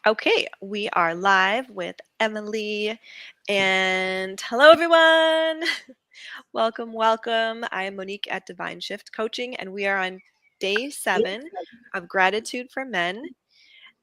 Okay, we are live with Emily, and hello everyone. Welcome. I am Monique at Divine Shift Coaching, and we are on day 7 of Gratitude for Men.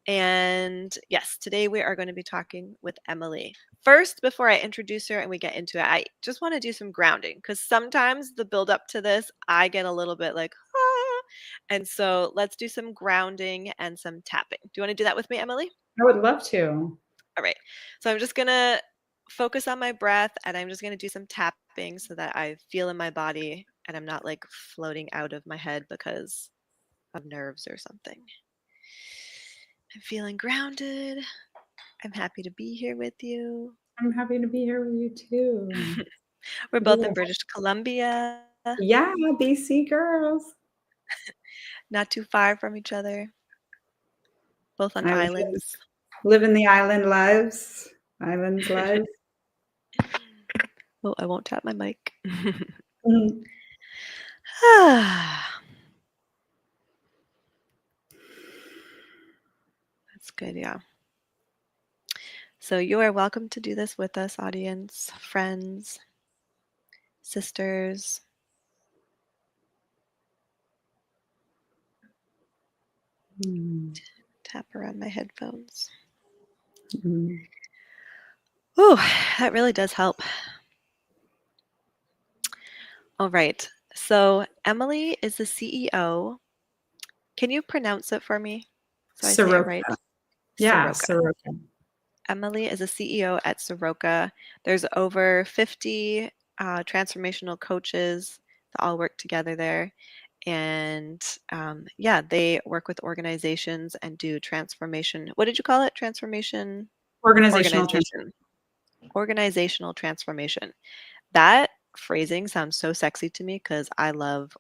And yes, today we are going to be talking with Emily. First, before I introduce her and we get into it, I just want to do some grounding because sometimes the build up to this, I get a little bit like, ah. And so let's do some grounding and some tapping. Do you want to do that with me, Emily? I would love to. All right. So I'm just going to focus on my breath and I'm just going to do some tapping so that I feel in my body and I'm not like floating out of my head because of nerves or something. I'm feeling grounded. I'm happy to be here with you. I'm happy to be here with you too. We're both in British Columbia, Yeah, BC girls. not too far from each other, both on I islands. live in the island islands lives. Oh, I won't tap my mic. Mhm. That's good, yeah. So you are welcome to do this with us, audience, friends, sisters. Tap around my headphones. Oh, that really does help. All right. So Emily is the CEO. Can you pronounce it for me so I say it right? Saroca. Yeah, Saroca. Saroca. Emily is a CEO at Saroca. There's over 50 transformational coaches that all work together there. And yeah, they work with organizations and do transformation. What did you call it? Transformation? Organizational Organization. Organizational transformation. That phrasing sounds so sexy to me because I love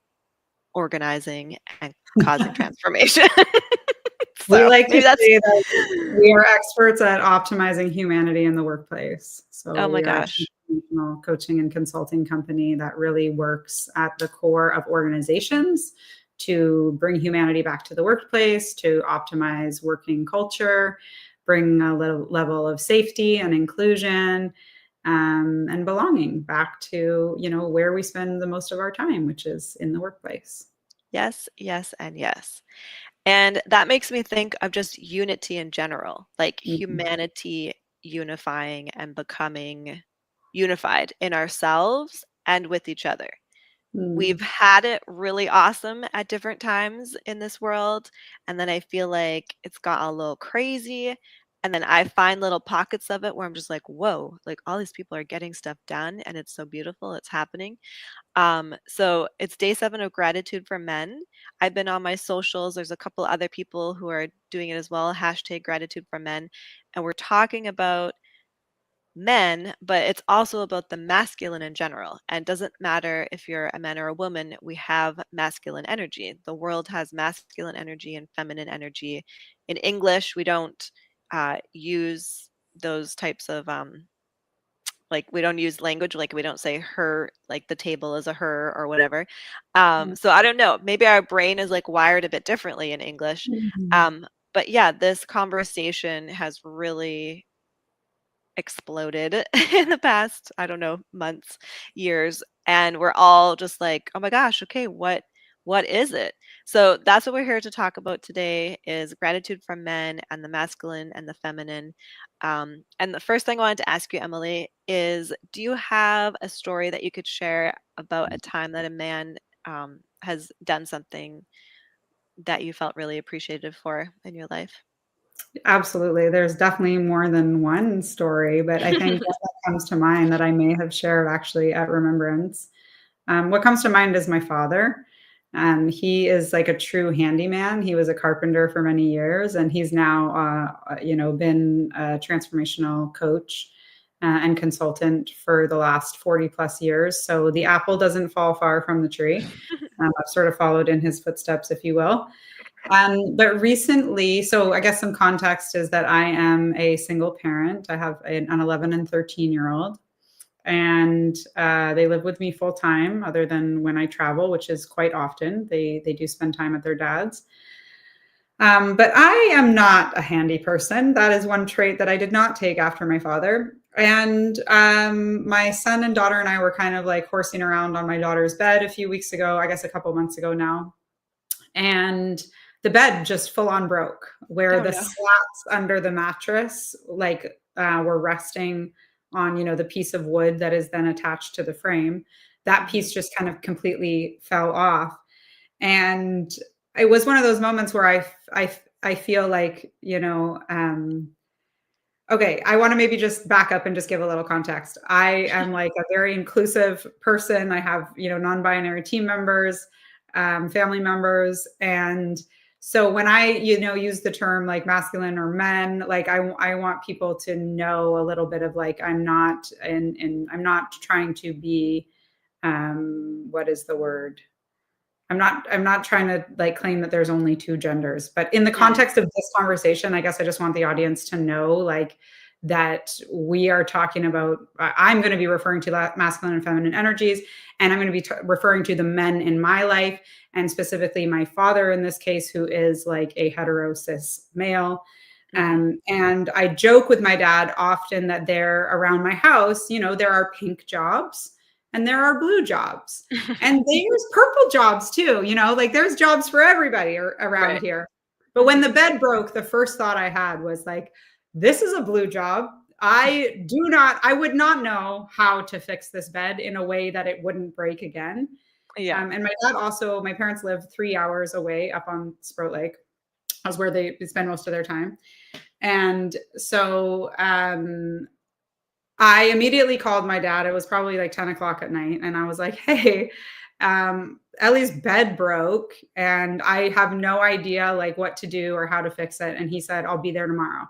organizing and causing transformation. We So like to maybe that's, say that we are experts at optimizing humanity in the workplace. So oh my we are a gosh. transformational coaching and consulting company that really works at the core of organizations to bring humanity back to the workplace, to optimize working culture, bring a level of safety and inclusion, and belonging back to, where we spend the most of our time, which is in the workplace. Yes, yes, and yes. And that makes me think of just unity in general, like Mhm. humanity unifying and becoming unified in ourselves and with each other. We've Mm. had it really awesome at different times in this world, and then I feel like it's got a little crazy. And then I find little pockets of it where I'm just like, whoa, like all these people are getting stuff done and it's so beautiful, it's happening. So it's day 7 of Gratitude for Men. I've been on my socials. There's a couple other people who are doing it as well. Hashtag Gratitude for Men. And we're talking about men, but it's also about the masculine in general. And it doesn't matter if you're a man or a woman, we have masculine energy. The world has masculine energy and feminine energy. In English, we don't use those types of like we don't use language, like we don't say her, like the table is a her or whatever. So I don't know, maybe our brain is like wired a bit differently in English. Mhm. But yeah, this conversation has really exploded in the past, I don't know, months, years, and we're all just like, oh my gosh, okay, what is it? So that's what we're here to talk about today is gratitude from men and the masculine and the feminine. And the first thing I wanted to ask you, Emily, is do you have a story that you could share about a time that a man has done something that you felt really appreciative for in your life? Absolutely. There's definitely more than one story, but I think one that comes to mind that I may have shared actually at Remembrance. What comes to mind is my father. He is like a true handyman. He was a carpenter for many years, and he's now, been a transformational coach and consultant for the last 40 plus years. So the apple doesn't fall far from the tree. I've sort of followed in his footsteps, if you will. But recently, so I guess some context is that I am a single parent. I have an 11 and 13-year-old, and they live with me full time, other than when I travel, which is quite often. They do spend time at their dad's. But I am not a handy person. That is one trait that I did not take after my father. And my son and daughter and I were kind of like horsing around on my daughter's bed a few weeks ago, I guess a couple months ago now. And the bed just full on broke, where Oh the no. slats under the mattress like were resting on, the piece of wood that is then attached to the frame. That Mhm. piece just kind of completely fell off. And it was one of those moments where I feel like, okay, I want to maybe just back up and just give a little context. I am like a very inclusive person. I have, non-binary team members, family members. And so when I, use the term like masculine or men, like I want people to know a little bit of like, I'm not, and I'm not trying to be, what is the word? I'm not trying to like claim that there's only two genders, but in the Mhm. context of this conversation, I guess I just want the audience to know like that we are talking about, I'm going to be referring to masculine and feminine energies, and I'm going to be referring to the men in my life, and specifically my father in this case, who is like a hetero cis male. Mhm. And I joke with my dad often that there around my house, there are pink jobs and there are blue jobs. And there's purple jobs too, like there's jobs for everybody around Right. here. But when the Mhm. bed broke, the first thought I had was like, this is a blue job. I would not know how to fix this bed in a way that it wouldn't break again. Yeah. And my parents live 3 hours away up on Sprout Lake. That's where they spend most of their time. And so I immediately called my dad. It was probably like 10 o'clock at night. And I was like, hey, Ellie's bed broke and I have no idea like what to do or how to fix it. And he said, I'll be there tomorrow.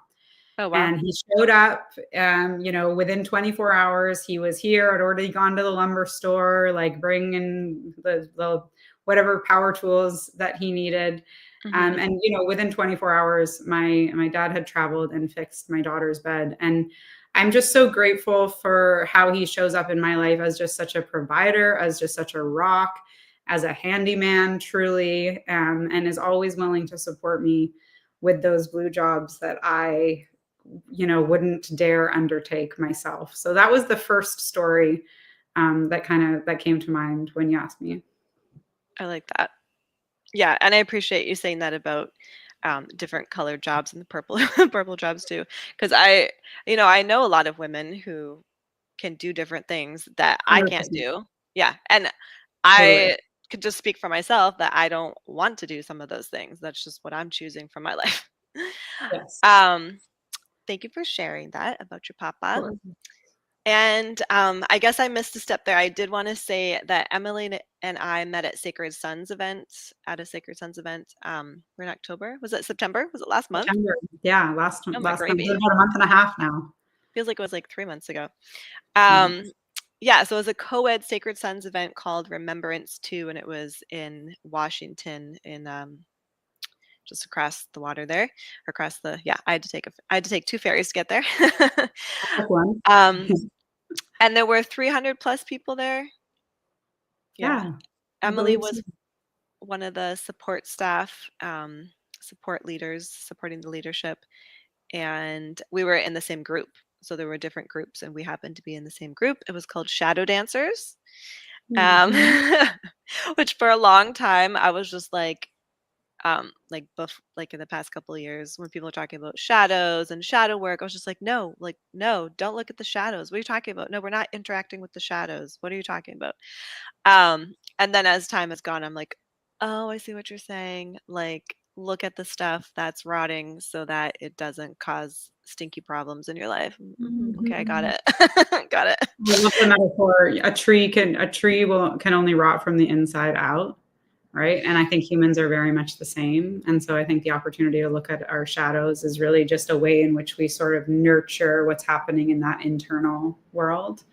Oh wow. And he showed up, within 24 hours, he was here. I'd already gone to the lumber store, like bringing the whatever power tools that he needed. Mhm. And within 24 hours, my dad had traveled and fixed my daughter's bed. And I'm just so grateful for how he shows up in my life as just such a provider, as just such a rock, as a handyman, truly, and is always willing to support me with those blue jobs that I wouldn't dare undertake myself. So that was the first story that came to mind when you asked me. I like that. Yeah, and I appreciate you saying that about different colored jobs and the purple purple jobs too, because I know a lot of women who can do different things that I can't 100%. do. Yeah, and Totally. I could just speak for myself that I don't want to do some of those things. That's just what I'm choosing for my life. Yes. um, Thank you for sharing that about your papa. Sure. And I guess I missed a step there. I did want to say that Emily and I met at Sacred Sons event at a Sacred Sons event. We're in October. Was it September? Was it last month? September. Yeah, last Oh my last month. It's gravy. about a month and a half now. Feels like it was like 3 months ago. Yeah. Um, yeah, so it was a co-ed Sacred Sons event called Remembrance II, and it was in Washington, in just across the water there, across the yeah. I had to take two ferries to get there. Quick one. um, and there were 300 plus people there. Yeah, Yeah, I Emily believe so. was one of the support staff, support leaders, supporting the leadership, and we were in the same group. So there were different groups, and we happened to be in the same group. It was called Shadow Dancers, um, Mhm. which for a long time I was just like in the past couple of years when people are talking about shadows and shadow work, I was just like no, don't look at the shadows. What are you talking about? No, we're not interacting with the shadows. What are you talking about? And then as time has gone, I'm like, oh, I see what you're saying. Like, look at the stuff that's rotting so that it doesn't cause stinky problems in your life. Okay, I got Mhm. it. Got it. I love the metaphor. A tree can only rot from the inside out, right? And I think humans are very much the same. And so I think the opportunity to look at our shadows is really just a way in which we sort of nurture what's happening in that internal world.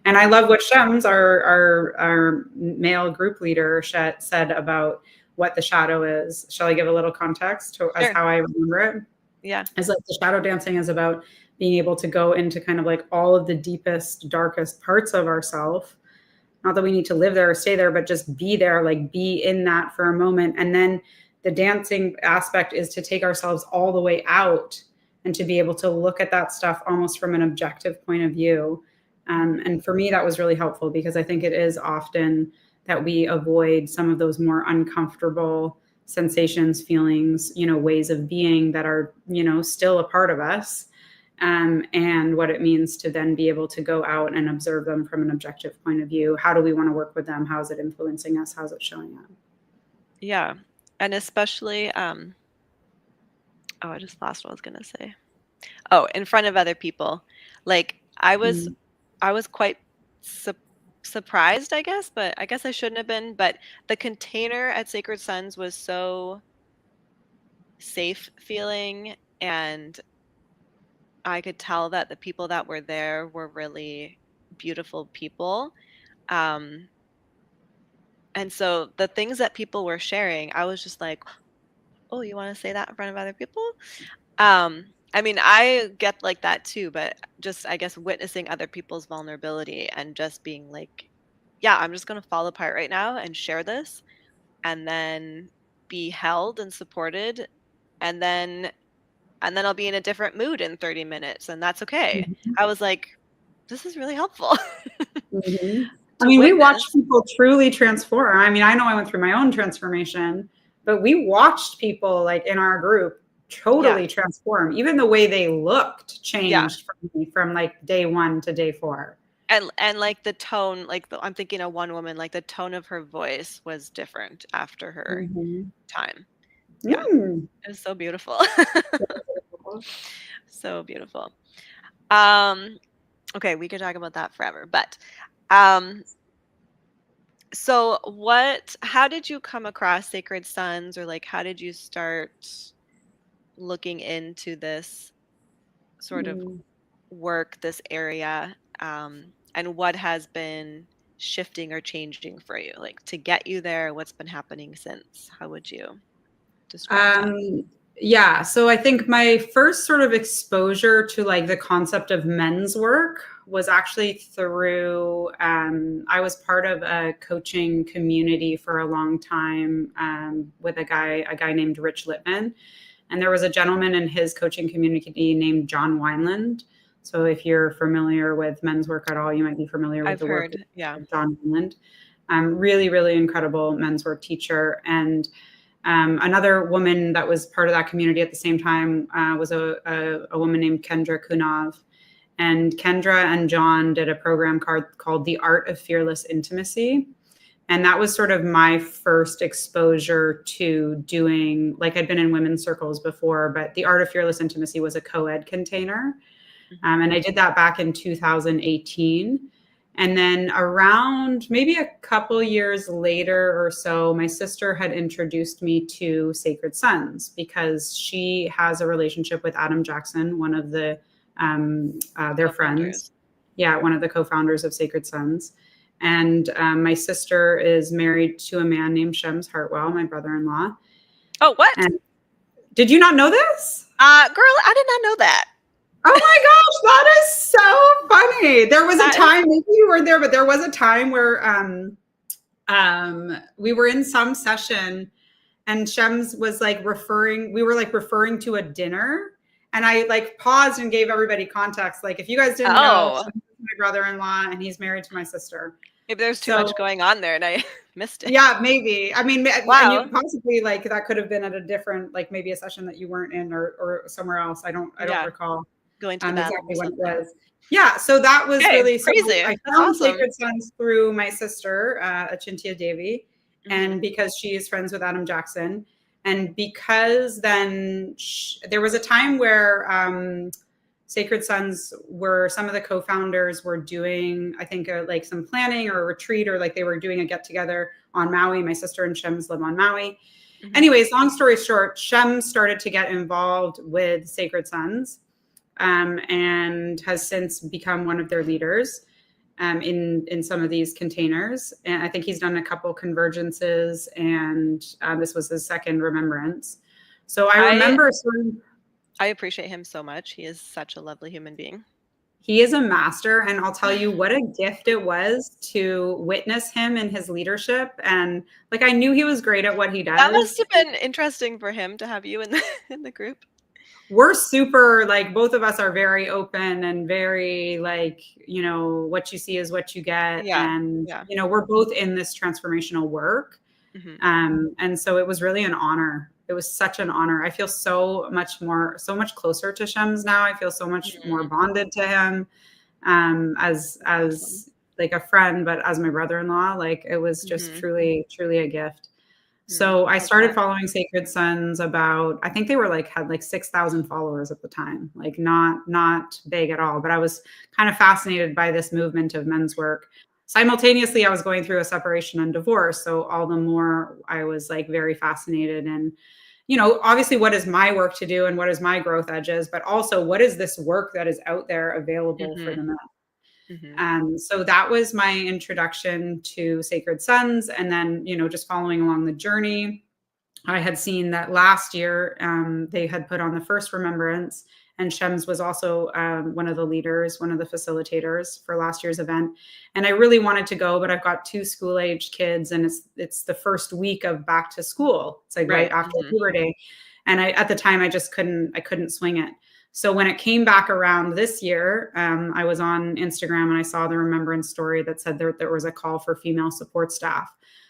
And I Mhm. love what Shems, our male group leader, said about what the shadow is. Shall I give a little context as Sure. how I remember it? Yeah. Is like the shadow dancing is about being able to go into kind of like all of the deepest, darkest parts of ourself. Not that we need to live there or stay there, but just be there, like be in that for a moment. And then The dancing aspect is to take ourselves all the way out and to be able to look at that stuff almost from an objective point of view. And for me, that was really helpful because I think it is often that we avoid some of those more uncomfortable sensations, feelings, ways of being that are, still a part of us. And what it means to then be able to go out and observe them from an objective point of view. How do we want to work with them? How is it influencing us? How's it showing up? Yeah. And especially, I just lost what I was gonna say. Oh, in front of other people. Like Mm-hmm. I was quite surprised, I guess, but I guess I shouldn't have been. But the container at Sacred Sons was so safe feeling, and I could tell that the people that were there were really beautiful people. Um, and so the things that people were sharing, I was just like, "Oh, you want to say that in front of other people?" I mean, I get like that too, but just I guess witnessing other people's vulnerability and just being like, yeah, I'm just going to fall apart right now and share this and then be held and supported and then I'll be in a different mood in 30 minutes and that's okay. I was like, this is really helpful Mm-hmm. I to mean, we watched witness. people truly transform. I mean, I know I went through my own transformation, but we watched people like in our group Yeah. totally transform. Even the way they looked Yeah. changed from me from like day 1 to day 4. And like the tone, like I'm thinking of one woman, like the tone of her voice was different after her Mm-hmm. time. Yeah. Mm. It was so beautiful. So beautiful. Um, okay, we could talk about that forever, but um, so how did you come across Sacred Sons or like how did you start looking into this sort of Mm. work, this area, and what has been shifting or changing for you, like to get you there, what's been happening since? How would you describe that? Um, yeah, so I think my first sort of exposure to like the concept of men's work was actually through, I was part of a coaching community for a long time with a guy named Rich Littman. And there was a gentleman in his coaching community named John Wineland. So if you're familiar with men's work at all, you might be familiar with I've the work heard, yeah. of John Wineland. Really, really incredible men's work teacher. And another woman that was part of that community at the same time was a woman named Kendra Kunav. And Kendra and John did a program called The Art of Fearless Intimacy. And that was sort of my first exposure to doing, like I'd been in women's circles before, but The Art of Fearless Intimacy was a co-ed container. Hmm. And I did that back in 2018. And then around maybe a couple years later or so, my sister had introduced me to Sacred Sons because she has a relationship with Adam Jackson, one of their friends. Co-founders. Yeah, one of the co-founders of Sacred Sons. And my sister is married to a man named Shems Hartwell, my brother-in-law. Oh, what? And did you not know this? Girl, I did not know that. Oh my gosh, that is so funny. There was a That is time, maybe you weren't there, but there was a time where we were in some session and Shems was like we were like referring to a dinner. And I like paused and gave everybody context. Like, if you guys didn't know, oh, Shems is my brother-in-law and he's married to my sister. maybe there's too So much going on there and I missed it. yeah, maybe. I mean, and you Wow. possibly like that could have been at a different, like maybe a session that you weren't in or somewhere else. I don't Yeah, recall going to the bathroom or exactly what it something. was. Yeah, so that was Okay, really so. crazy. I That's found awesome. Sacred Sons through my sister, Achintia Devi, Hmm. and because she is friends with Adam Jackson, and because then there was a time where Sacred Sons were some of the co-founders were doing, I think, like some planning or a retreat, or like they were doing a get together on Maui. My sister and Shems live on Maui. Hmm. Anyways, long story short, Shems started to get involved with Sacred Sons and has since become one of their leaders in some of these containers. And I think he's done a couple convergences, and this was his second remembrance. So I I remember sort of, I appreciate him so much. He is such a lovely human being. He is a master, and I'll tell you what a gift it was to witness him in his leadership. And like, I knew he was great at what he That must does. have been interesting for him to have you in the in the group. We're super, like, both of us are very open and very like, what you see is what you get. Yeah, And, yeah. we're both in this transformational work. Mhm, And so it was really an honor. It was such an honor. I feel so much closer to Shems now. I feel so much more mhm. bonded to him, Awesome. as like a friend, but as my brother-in-law, like it was just Mhm, truly, truly a gift. mm, So I love started that. following Sacred Sons about, I think they were like, had like 6,000 followers at the time, like not big at all. But I was kind of fascinated by this movement of men's work. Simultaneously, I was going through a separation and divorce. So all the more I was like very fascinated. And, obviously what is my work to do and what is my growth edges, but also what is this work that is out there available for Mhm, the men. mhm, So that was my introduction to Sacred Sons. And then, just following along the journey, I had seen that last year they had put on the first remembrance, and Shems was also one of the leaders, one of the facilitators for last year's event. And I really wanted to go, but I've got two school-aged kids, and it's the first week of back to school. It's like right right, after mhm, Labor Day, and at the time I just couldn't swing it. So when it came back around this year, I was on Instagram and I saw the remembrance story that said there was a call for female support staff.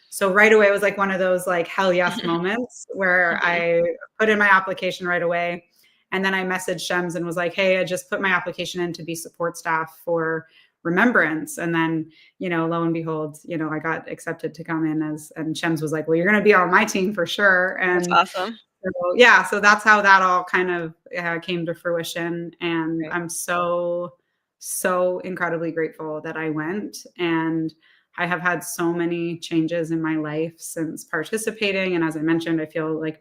So right away, it was like one of those like hell yes moments where mhm. I put in my application right away. And then I messaged Shems and was like, hey, I just put my application in to be support staff for Remembrance. And then, lo and behold, I got accepted to come in and Shems was like, well, you're going to be on my team for sure. That's And awesome. so, yeah, so that's how that all kind of came to fruition. And Right. I'm so, so incredibly grateful that I went. And I have had so many changes in my life since participating. And as I mentioned, I feel like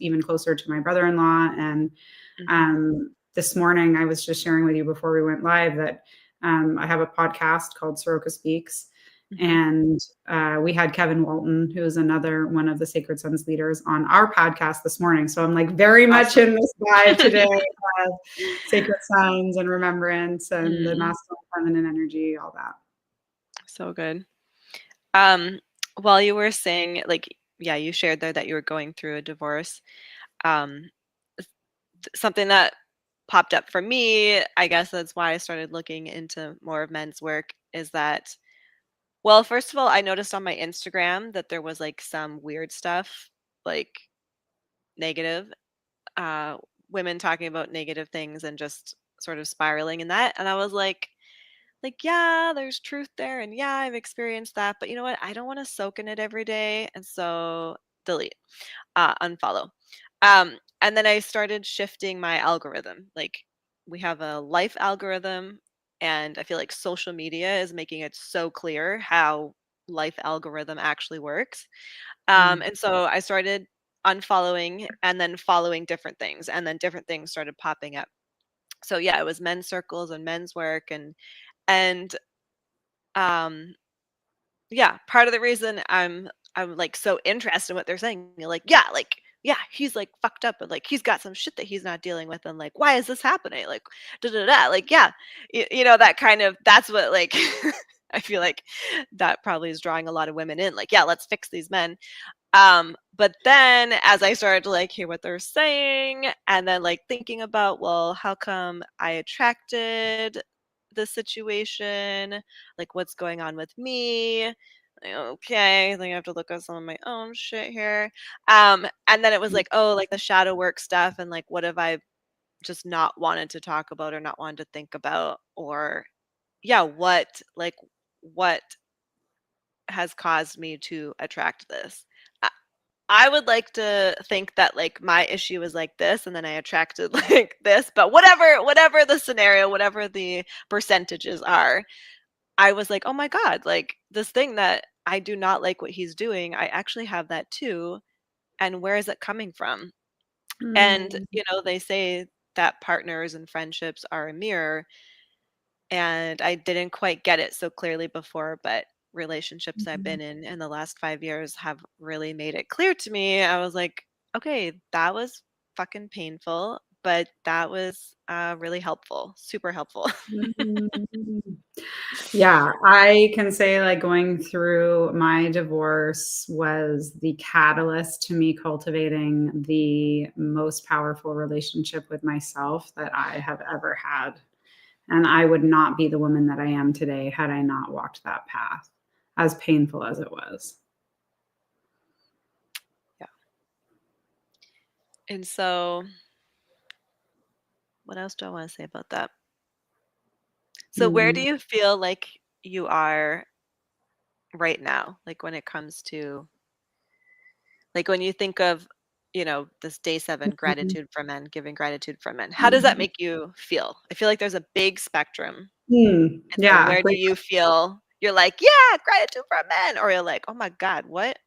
even closer to my brother-in-law. And Mhm, this morning, I was just sharing with you before we went live that I have a podcast called Saroca Speaks. mhm. And we had Kevin Walton, who's another one of the Sacred Sons leaders, on our podcast this morning. So I'm like very much Awesome. in this vibe today of Sacred Sons and remembrance and the Mm, masculine, feminine energy, all that. so good. Um, while you were saying, like, yeah, you shared there that you were going through a divorce. Um, Something that popped up for me, I guess that's why I started looking into more of men's work, is that, well, first of all, I noticed on my Instagram that there was like some weird stuff, like negative, uh, women talking about negative things and just sort of spiraling in that. And I was like, yeah, there's truth there. And yeah, I've experienced that. But you know what? I don't want to soak in it every day. And so delete, unfollow. And then I started shifting my algorithm. Like, we have a life algorithm, and I feel like social media is making it so clear how life algorithm actually works. Mm. And so I started unfollowing and then following different things, and then different things started popping up. So yeah, it was men's circles and men's work, and um yeah, part of the reason I'm like so interested in what they're saying, like, yeah, he's like fucked up, and like he's got some shit that he's not dealing with, and like why is this happening? Like da da da. Like yeah, that kind of, that's what like I feel like that probably is drawing a lot of women in. Like yeah, let's fix these men. But then as I started to like hear what they're saying, and then like thinking about, well, how come I attracted this situation? Like what's going on with me? Like, okay, I think I have to look at some of my own shit here. And then it was like, oh, like the shadow work stuff, and like what have I just not wanted to talk about or not wanted to think about? Or yeah, what has caused me to attract this? I would like to think that like my issue is like this, and then I attracted like this, but whatever the scenario, whatever the percentages are, I was like, "Oh my god, like this thing that I do not like what he's doing, I actually have that too, and where is it coming from?" And Mm. they say that partners and friendships are a mirror, and I didn't quite get it so clearly before, but relationships I've Mhm. been in the last 5 years have really made it clear to me. I was like, "Okay, that was fucking painful, but that was really helpful, super helpful. Mhm. Yeah, I can say like going through my divorce was the catalyst to me cultivating the most powerful relationship with myself that I have ever had. And I would not be the woman that I am today had I not walked that path, as painful as it was. Yeah. And so, what else do I want to say about that? So, where do Mm. you feel like you are right now? Like when it comes to, like when you think of, this day 7, Mhm. gratitude for men, giving gratitude for men, how does that Mhm. make you feel? I feel like there's a big spectrum. And so, Yeah, where do great. you feel you're like, yeah, gratitude for men? Or you're like, oh my God, what?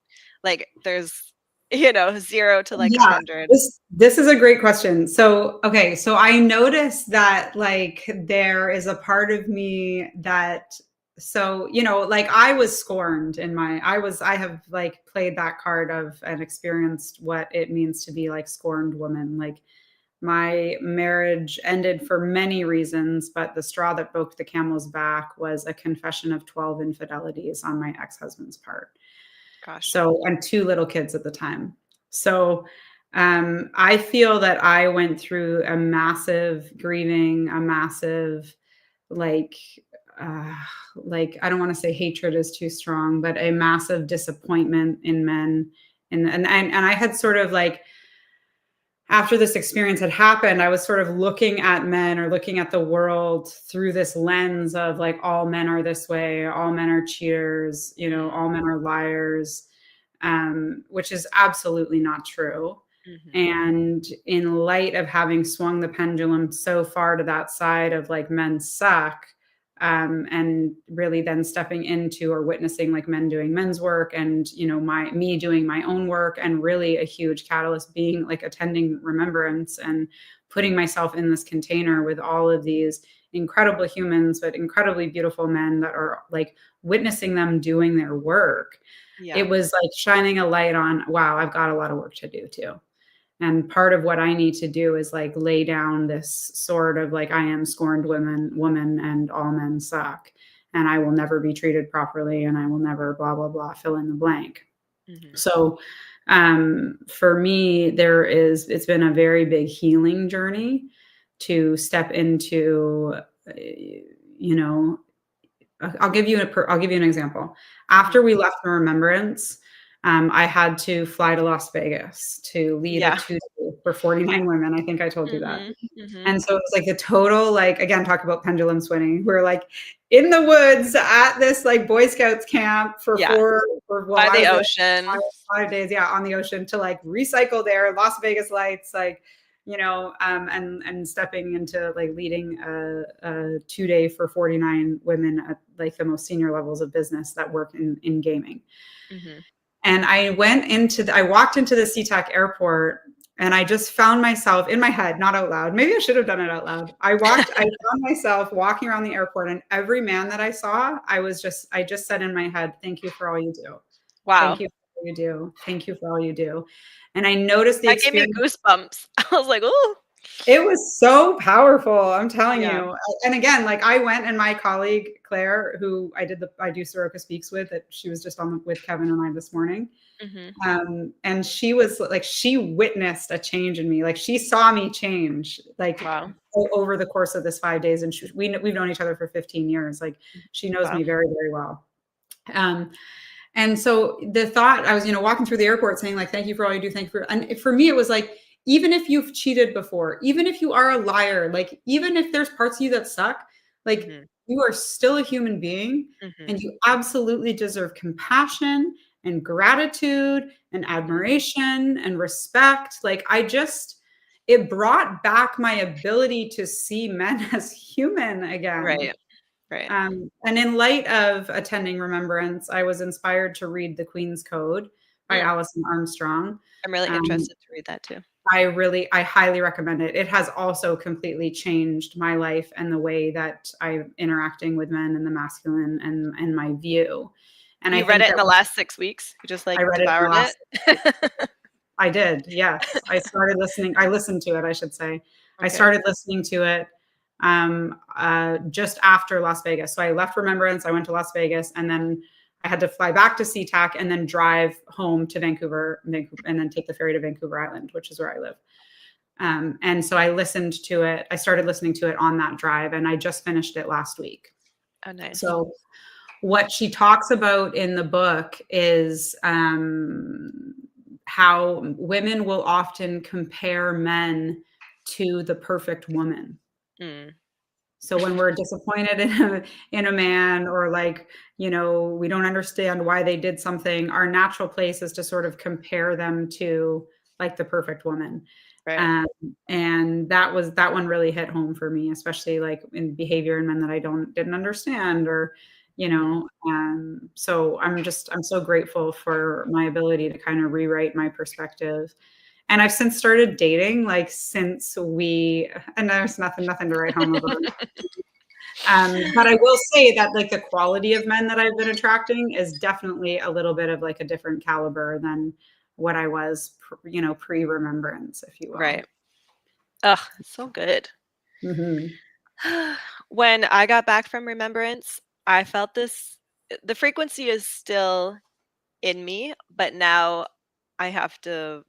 Like there's, 0 to like Yeah, 100. this is a great question. So, okay, so I noticed that like there is a part of me that so, like I was scorned in my I have like played that card of and experienced what it means to be like scorned woman. Like my marriage ended for many reasons, but the straw that broke the camel's back was a confession of 12 infidelities on my ex-husband's part. Gosh. So, and two little kids at the time. So, I feel that I went through a massive grieving, a massive, like, uh, I don't want to say hatred is too strong, but a massive disappointment in men. And I had sort of like after this experience had happened, I was sort of looking at men or looking at the world through this lens of like all men are this way, all men are cheaters, all men are liars, which is absolutely not true. Mm-hmm. And in light of having swung the pendulum so far to that side of like men suck, and really then stepping into or witnessing like men doing men's work and me doing my own work, and really a huge catalyst being like attending remembrance and putting myself in this container with all of these incredible humans but incredibly beautiful men that are like witnessing them doing their work. Yeah. It was like shining a light on, wow, I've got a lot of work to do too. And part of what I need to do is like lay down this sort of like I am scorned woman and all men suck and I will never be treated properly and I will never blah blah blah fill in the blank. Mm-hmm. So for me it's been a very big healing journey to step into you know I'll give you an example. After we left the remembrance, I had to fly to Las Vegas to lead a Yeah. 2-day for 49 women. I think I told you that. Mhm, mhm. And so it was like the total, like, again, talk about pendulum swinging. We're like in the woods at this like Boy Scouts camp Yeah, well, by I the was there ocean. 5 days, yeah, on the ocean to like recycle there, Las Vegas lights, like, and stepping into like leading a 2-day for 49 women at like the most senior levels of business that work in gaming. Mhm. And I walked into the SeaTac airport and I just found myself in my head, not out loud. Maybe I should have done it out loud. I found myself walking around the airport and every man that I saw, I just said in my head, thank you for all you do. Thank Wow, you for all you do. Thank you for all you do. And I noticed the that gave me experience. goosebumps. I was like, "Ooh." It was so powerful, I'm telling Yeah. you. And again, like I went and my colleague Claire, who I do Saroca Speaks with, that she was just on with Kevin and I this morning. Mhm. And she was like, she witnessed a change in me. Like she saw me change, like Wow. over the course of this 5 days. And we've known each other for 15 years. Like she knows Wow. me very, very well. Um, and so the thought, I was, walking through the airport saying like, thank you for all you do. Thank you and for me, it was like, even if you've cheated before, even if you are a liar, like even if there's parts of you that suck, like Mhm. you are still a human being and Mhm. you absolutely deserve compassion and gratitude and Mhm. admiration and respect. Like it brought back my ability to see men as human again. Right, right. And in light of attending Remembrance, I was inspired to read The Queen's Code by Mm. Alison Armstrong. I'm really Um, interested to read that too. I highly recommend it. It has also completely changed my life and the way that I'm interacting with men and the masculine and my view. And I You read think it in that the last 6 weeks? You just, I like, read it in the devoured last it? I did, yes. I listened to it, I should say. I Okay. started listening to it, just after Las Vegas. So I left Remembrance, I went to Las Vegas, and then I had to fly back to SeaTac and then drive home to Vancouver, and then take the ferry to Vancouver Island, which is where I live. And so I listened to it. I started listening to it on that drive, and I just finished it last week. Oh, nice. So what she talks about in the book is how women will often compare men to the perfect woman. Mm, So when we're disappointed in a man, or like, we don't understand why they did something, our natural place is to sort of compare them to like the perfect woman. right. Um, and that one really hit home for me, especially like in behavior in men that I didn't understand, or, Mhm. so I'm so grateful for my ability to kind of rewrite my perspective. And I've since started dating, like and there's nothing to write home about. But I will say that like the quality of men that I've been attracting is definitely a little bit of like a different caliber than what I was, pre-remembrance, if you will. Right. Ugh, so good. Hmm. When I got back from Remembrance, I felt this the frequency is still in me, but now I have to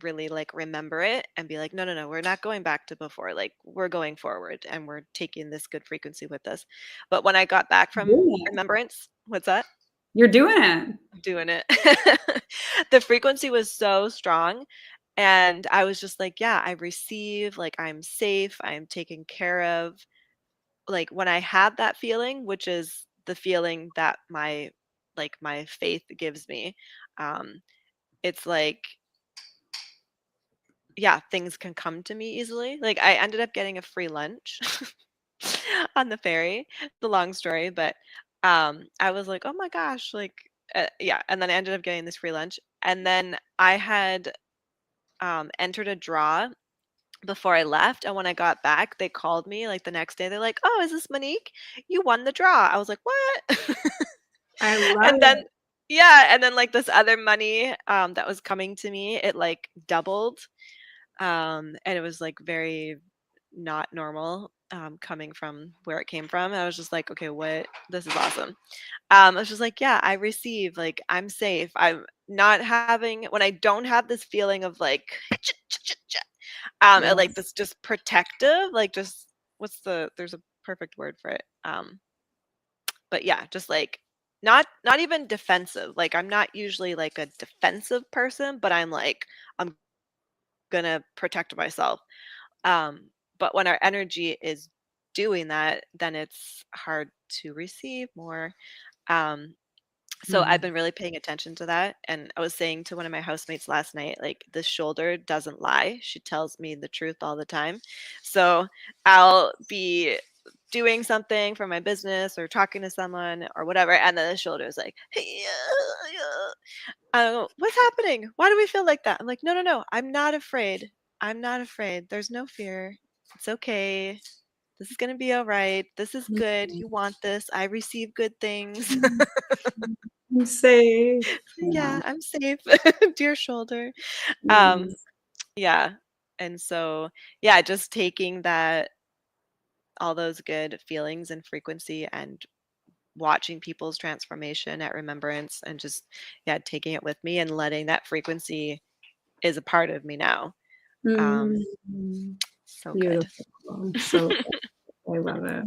really, like, remember it and be like, "No, no, no, we're not going back to before, like, we're going forward, and we're taking this good frequency with us." But when I got back from Doing it. Remembrance, what's that? You're doing it. Doing it. The frequency was so strong, and I was just like, "Yeah, I receive, like, I'm safe, I'm taken care of." Like, when I had that feeling, which is the feeling that my faith gives me, um, it's like, yeah, things can come to me easily. Like, I ended up getting a free lunch on the ferry. It's a long story, but, I was like, "Oh my gosh," like, yeah, and then I ended up getting this free lunch, and then I had, entered a draw before I left, and when I got back, they called me, like, the next day, they're like, "Oh, is this Monique? You won the draw." I was like, "What?" I love And then it. yeah, and then, like, this other money, that was coming to me, it, like, doubled, and it was, like, very not normal, coming from where it came from. I was just like, "Okay, what this is awesome." I was just like, "Yeah, I receive, like, I'm safe." I'm not having when I don't have this feeling of, like, and, like, Yes. this just protective, like, just there's a perfect word for it, but yeah, just, like, not even defensive, like, I'm not usually, like, a defensive person, but I'm like, "I'm gonna protect myself." But when our energy is doing that, then it's hard to receive more. Um, so I've Mhm. been really paying attention to that. And I was saying to one of my housemates last night, like, the shoulder doesn't lie. She tells me the truth all the time. So I'll be doing something for my business or talking to someone or whatever, and then the shoulder is like, "Hey, yeah." I go, "What's happening? Why do we feel like that?" I'm like, "No, no, no. I'm not afraid. I'm not afraid. There's no fear. It's okay. This is gonna be all right. This is good. You want this. I receive good things." Mhm. I'm safe. Yeah. Yeah, I'm safe. Dear shoulder. Um, Yes. yeah. And so, yeah, just taking that all those good feelings and frequency and watching people's transformation at Remembrance and just, yeah, taking it with me and letting that frequency is a part of me now. Um, Mhm. so good. Beautiful. So good. I love it.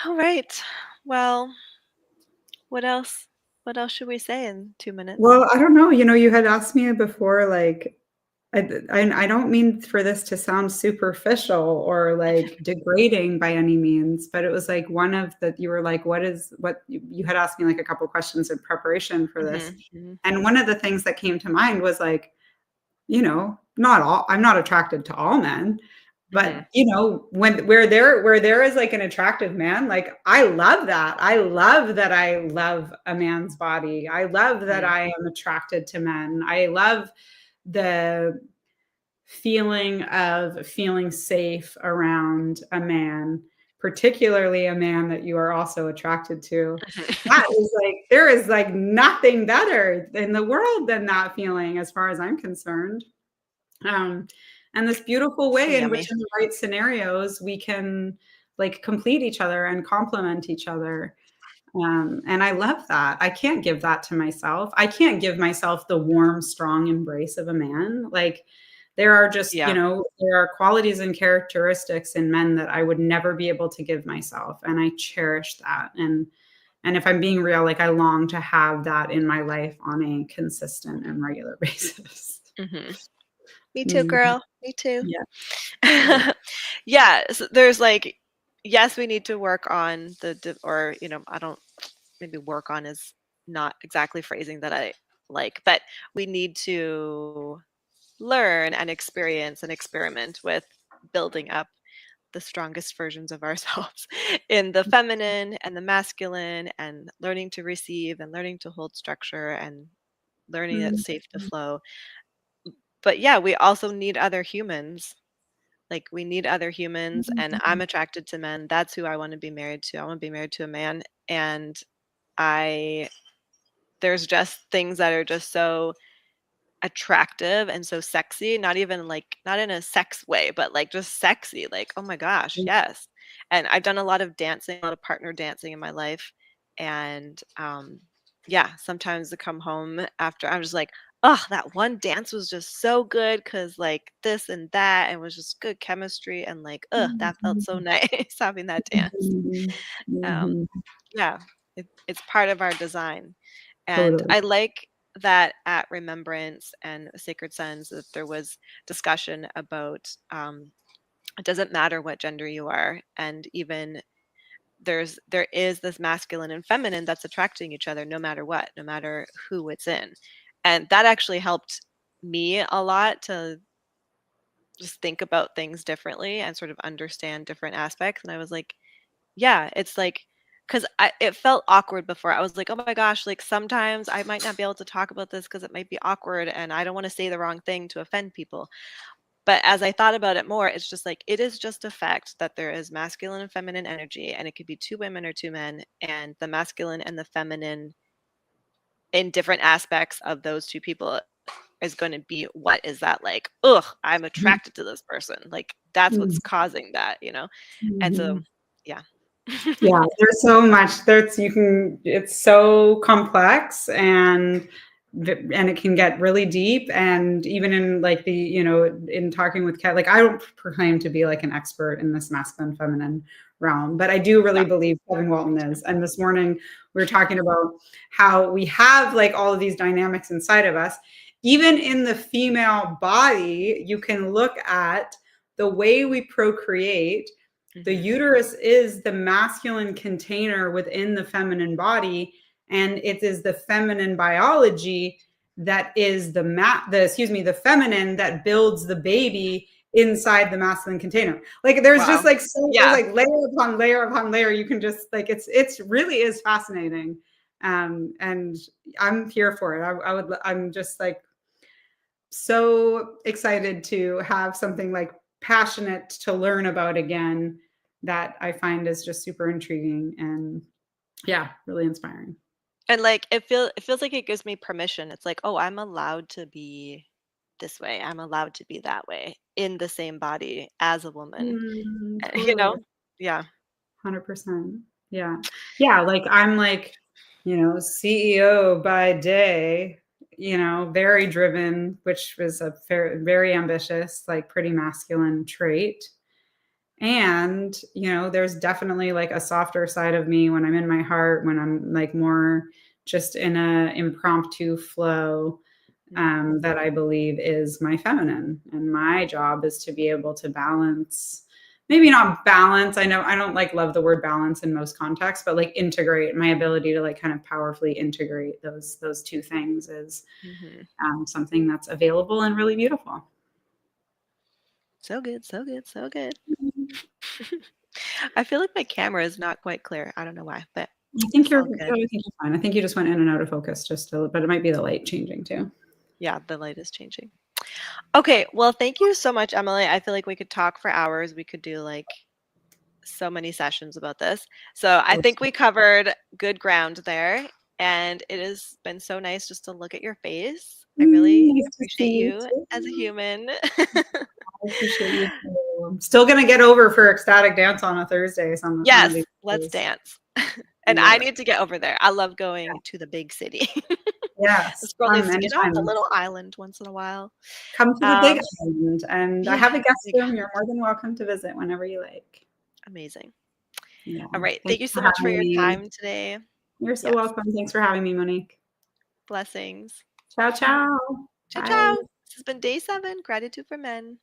All right. Well, what else? What else should we say in 2 minutes? Well, I don't know, you had asked me before, like, I don't mean for this to sound superficial or, like, degrading by any means, but it was, like, one of the you were like, what you had asked me, like, a couple questions in preparation for this, Mhm, mhm, and one of the things that came to mind was, like, not all I'm not attracted to all men, mhm, but, where there is, like, an attractive man, like, I love that. I love that I love a man's body. I love that mhm, I am attracted to men. I love the feeling of feeling safe around a man. particularly a man that you are also attracted to, that is like, there is like nothing better in the world than that feeling, as far as I'm concerned. Um, and this beautiful So way in yummy. which, in the right scenarios, we can like complete each other and complement each other. And I love that. I can't give that to myself. I can't give myself the warm, strong embrace of a man. Like, there are just, Yeah. there are qualities and characteristics in men that I would never be able to give myself. And I cherish that. And if I'm being real, like, I long to have that in my life on a consistent and regular basis. Hmm. Me too, Mhm. girl. Me too. Yeah, totally. Yeah. So there's like, yes, we need to work on or, I don't, maybe work on is not exactly phrasing that I like, but we need to learn and experience and experiment with building up the strongest versions of ourselves in the feminine and the masculine, and learning to receive and learning to hold structure and learning that it's safe to Mhm. flow. But yeah, we also need other humans. Like, we need other humans, and I'm Mhm. attracted to men. That's who I want to be married to. I want to be married to a man. And I there's just things that are just so attractive and so sexy, not even like, not in a sex way, but like just sexy, like, oh my gosh, yes. And I've done a lot of dancing, a lot of partner dancing in my life. And yeah, sometimes to come home after, I'm just like, oh, that one dance was just so good because like this and that, and was just good chemistry, and like, that felt so Mhm. nice having that dance. Mhm. um Mhm. yeah, it's part of our design. And Totally. I like that at Remembrance and Sacred Sons that there was discussion about, it doesn't matter what gender you are, and even there is this masculine and feminine that's attracting each other no matter what, no matter who it's in. And that actually helped me a lot to just think about things differently and sort of understand different aspects. And I was like, yeah, it's like, because it felt awkward before. I was like, oh my gosh, like sometimes I might not be able to talk about this because it might be awkward and I don't want to say the wrong thing to offend people. But as I thought about it more, it's just like, it is just a fact that there is masculine and feminine energy, and it could be two women or two men, and the masculine and the feminine in different aspects of those two people is going to be, what is that like? Ugh, I'm Mhm. attracted to this person. Like, that's what's Mhm. causing that. And so, Mhm. yeah. Yeah, there's so much. It's so complex, and it can get really deep. And even in like in talking with Kat, like, I don't proclaim to be like an expert in this masculine feminine realm, but I do really Yeah. believe Kevin Walton is. And this morning we were talking about how we have like all of these dynamics inside of us. Even in the female body, you can look at the way we procreate. The Hmm. uterus is the masculine container within the feminine body, and it is the feminine biology that is the feminine that builds the baby inside the masculine container. Like, there's just Wow. like there's Yeah. like layer upon layer upon layer. You can just like, it's really is fascinating. And I'm here for it. I'm just like so excited to have something like passionate to learn about again, that I find is just super intriguing and, yeah, really inspiring. And like, it feels like it gives me permission. It's like, oh, I'm allowed to be this way. I'm allowed to be that way in the same body as a woman. You Totally. know? Yeah. 100%. Yeah. Yeah, like, I'm like, CEO by day, very driven, which was a very ambitious, like, pretty masculine trait. And, there's definitely like a softer side of me when I'm in my heart, when I'm like more just in a impromptu flow, Mhm. that I believe is my feminine. And my job is to be able to balance, maybe not balance. I know I don't like love the word balance in most contexts, but like integrate, my ability to like kind of powerfully integrate those two things is, Mhm. something that's available and really beautiful. So good, so good, so good. I feel like my camera is not quite clear. I don't know why, but it's all I good. think you're fine. I think you just went in and out of focus but it might be the light changing too. Yeah, the light is changing. Okay, well, thank you so much, Emily. I feel like we could talk for hours. We could do like so many sessions about this. So I think we covered good ground there. And it has been so nice just to look at your face. I really Nice to appreciate see you you as a too. human. I appreciate you too. I'm still gonna get over for ecstatic dance on a Thursday one of Yes, these let's days. dance. And I Yeah. need to get over there. I love going to the big city. Yes. This girl Come needs to get off the anytime. little island once in a while. Come to the Big Um, Island, and I yeah, have a guest big room. You're more than welcome to visit whenever you like. amazing. Yeah. All right. Thank Thanks you for so much for having your me. time today. You're so Yes. welcome. Thanks for having me, Monique. Blessings. Ciao, ciao. Ciao, Bye. ciao. This has been day 7, Gratitude for Men.